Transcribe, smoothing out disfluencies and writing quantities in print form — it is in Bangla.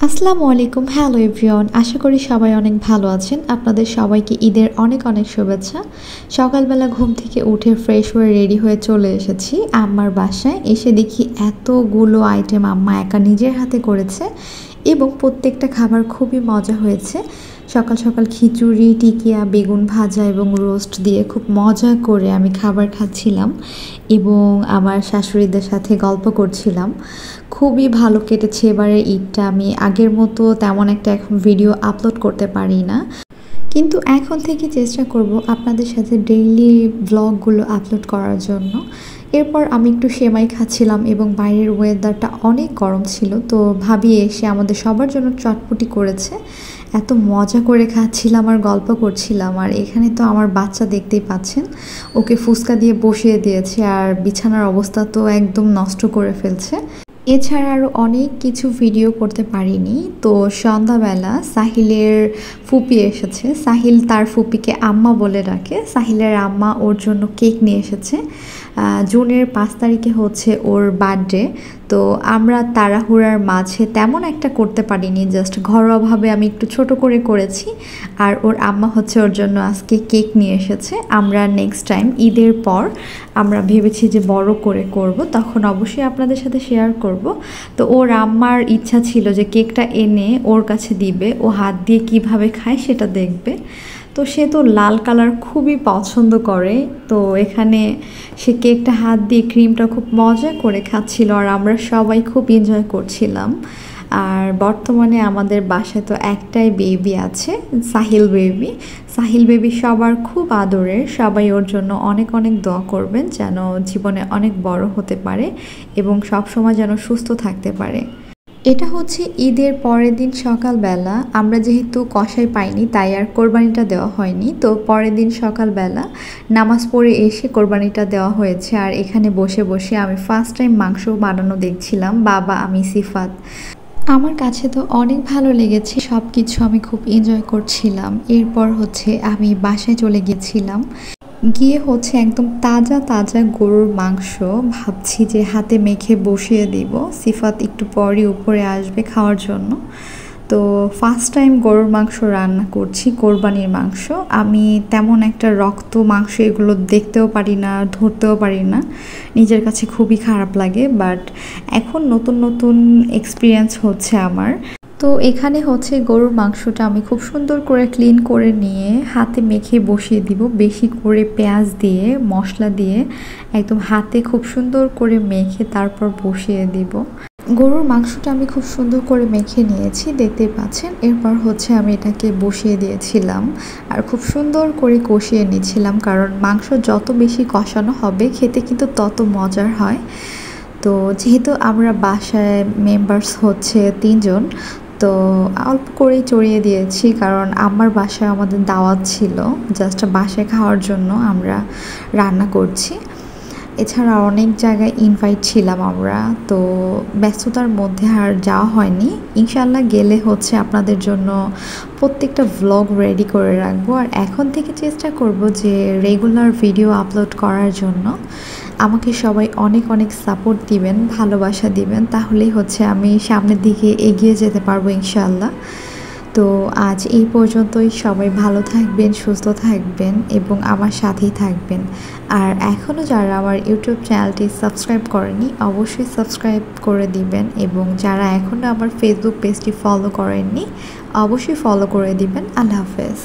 আসসালামু আলাইকুম। হ্যালো এভরিওয়ান, আশা করি সবাই অনেক ভালো আছেন। আপনাদের সবাইকে ঈদের অনেক অনেক শুভেচ্ছা। সকালবেলা ঘুম থেকে উঠে ফ্রেশ হয়ে রেডি হয়ে চলে এসেছি আম্মার বাসায়। এসে দেখি এতগুলো আইটেম আম্মা একা নিজের হাতে করেছে এবং প্রত্যেকটা খাবার খুবই মজা হয়েছে। সকাল সকাল খিচুড়ি, টিকিয়া, বেগুন ভাজা এবং রোস্ট দিয়ে খুব মজা করে আমি খাবার খাচ্ছিলাম এবং আমার শাশুড়িদের সাথে গল্প করছিলাম। খুবই ভালো কেটেছে এবারের ঈদটা। আমি আগের মতো তেমন একটা এখন ভিডিও আপলোড করতে পারি না, কিন্তু এখন থেকে চেষ্টা করব আপনাদের সাথে ডেইলি ব্লগগুলো আপলোড করার জন্য। এরপর আমি একটু সেমাই খাচ্ছিলাম এবং বাইরের ওয়েদারটা অনেক গরম ছিল, তো ভাবি এসে আমাদের সবার জন্য চটপটি করেছে। এত মজা করে খাচ্ছিলাম আর গল্প করছিলাম। আর এখানে তো আমার বাচ্চা দেখতেই পাচ্ছেন, ওকে ফুচকা দিয়ে বসিয়ে দিয়েছে আর বিছানার অবস্থা তো একদম নষ্ট করে ফেলছে। এছাড়া আরও অনেক কিছু ভিডিও করতে পারিনি। তো সন্ধ্যাবেলা সাহিলের ফুপি এসেছে। সাহিল তার ফুপিকে আম্মা বলে ডাকে। সাহিলের আম্মা ওর জন্য কেক নিয়ে এসেছে। জুনের 5 তারিখে হচ্ছে ওর বার্থডে। তো আমরা তাড়াহুড়ার মাঝে তেমন একটা করতে পারিনি, জাস্ট ঘরোয়াভাবে আমি একটু ছোট করে করেছি। আর ওর আম্মা হচ্ছে ওর জন্য আজকে কেক নিয়ে এসেছে। আমরা নেক্সট টাইম ঈদের পর আমরা ভেবেছি যে বড় করে করব, তখন অবশ্যই আপনাদের সাথে শেয়ার করব। তো ওর আম্মার ইচ্ছা ছিল যে কেকটা এনে ওর কাছে দিবে, ও হাত দিয়ে কিভাবে খায় সেটা দেখবে। তো সে তো লাল কালার খুবই পছন্দ করে, তো এখানে সে কেকটা হাত দিয়ে ক্রিমটা খুব মজা করে খাচ্ছিল আর আমরা সবাই খুব এনজয় করছিলাম। আর বর্তমানে আমাদের বাসায় তো একটাই বেবি আছে, সাহিল বেবি। সাহিল বেবি সবার খুব আদরের। সবাই ওর জন্য অনেক অনেক দোয়া করবেন যেন জীবনে অনেক বড় হতে পারে এবং সবসময় যেন সুস্থ থাকতে পারে। এটা হচ্ছে ঈদের পরের দিন সকালবেলা। আমরা যেহেতু কষাই পাইনি তাই আর কোরবানিটা দেওয়া হয়নি, তো পরের দিন সকালবেলা নামাজ পড়ে এসে কোরবানিটা দেওয়া হয়েছে। আর এখানে বসে বসে আমি ফার্স্ট টাইম মাংস বানানো দেখছিলাম, বাবা, আমি, সিফাত। আমার কাছে তো অনেক ভালো লেগেছে, সব কিছু আমি খুব এনজয় করছিলাম। এরপর হচ্ছে আমি বাসায় চলে গেছিলাম। গিয়ে হচ্ছে একদম তাজা তাজা গরুর মাংস ভাবছি যে হাতে মেখে বসিয়ে দিব। সিফাত একটু পরই উপরে আসবে খাওয়ার জন্য। তো ফার্স্ট টাইম গরুর মাংস রান্না করছি, কোরবানির মাংস। আমি তেমন একটা রক্ত মাংস এগুলো দেখতেও পারি না, ধরতেও পারি না, নিজের কাছে খুবই খারাপ লাগে। বাট এখন নতুন নতুন এক্সপিরিয়েন্স হচ্ছে আমার। তো এখানে হচ্ছে গরুর মাংসটা আমি খুব সুন্দর করে ক্লিন করে নিয়ে হাতে মেখে বসিয়ে দিব, বেশি করে পেঁয়াজ দিয়ে মশলা দিয়ে একদম হাতে খুব সুন্দর করে মেখে তারপর বসিয়ে দিব। গরুর মাংসটা আমি খুব সুন্দর করে মেখে নিয়েছি, দেখতেই পাচ্ছেন। এরপর হচ্ছে আমি এটাকে বসিয়ে দিয়েছিলাম আর খুব সুন্দর করে কষিয়ে নিয়েছিলাম, কারণ মাংস যত বেশি কষানো হবে খেতে কিন্তু তত মজার হয়। তো যেহেতু আমরা বাসায় মেম্বার্স হচ্ছে 3 জন, তো অল্প করেই চড়িয়ে দিয়েছি, কারণ আমার বাসায় আমাদের দাওয়াত ছিল, জাস্ট বাসায় খাওয়ার জন্য আমরা রান্না করছি। এছাড়া অনেক জায়গায় ইনভাইট ছিলাম আমরা, তো ব্যস্ততার মধ্যে আর যাওয়া হয়নি। ইনশাল্লাহ গেলে হচ্ছে আপনাদের জন্য প্রত্যেকটা ভ্লগ রেডি করে রাখবো। আর এখন থেকে চেষ্টা করব যে রেগুলার ভিডিও আপলোড করার জন্য। আমাকে সবাই অনেক অনেক সাপোর্ট দিবেন, ভালোবাসা দিবেন, তাহলেই হচ্ছে আমি সামনের দিকে এগিয়ে যেতে পারবো ইনশাল্লাহ। তো আজ এই পর্যন্তই। সবাই ভালো থাকবেন, সুস্থ থাকবেন এবং আমার সাথেই থাকবেন। আর এখনও যারা আমার ইউটিউব চ্যানেলটি সাবস্ক্রাইব করেনি অবশ্যই সাবস্ক্রাইব করে দিবেন, এবং যারা এখনও আমার ফেসবুক পেজটি ফলো করেননি অবশ্যই ফলো করে দিবেন। আল্লাহ হাফেজ।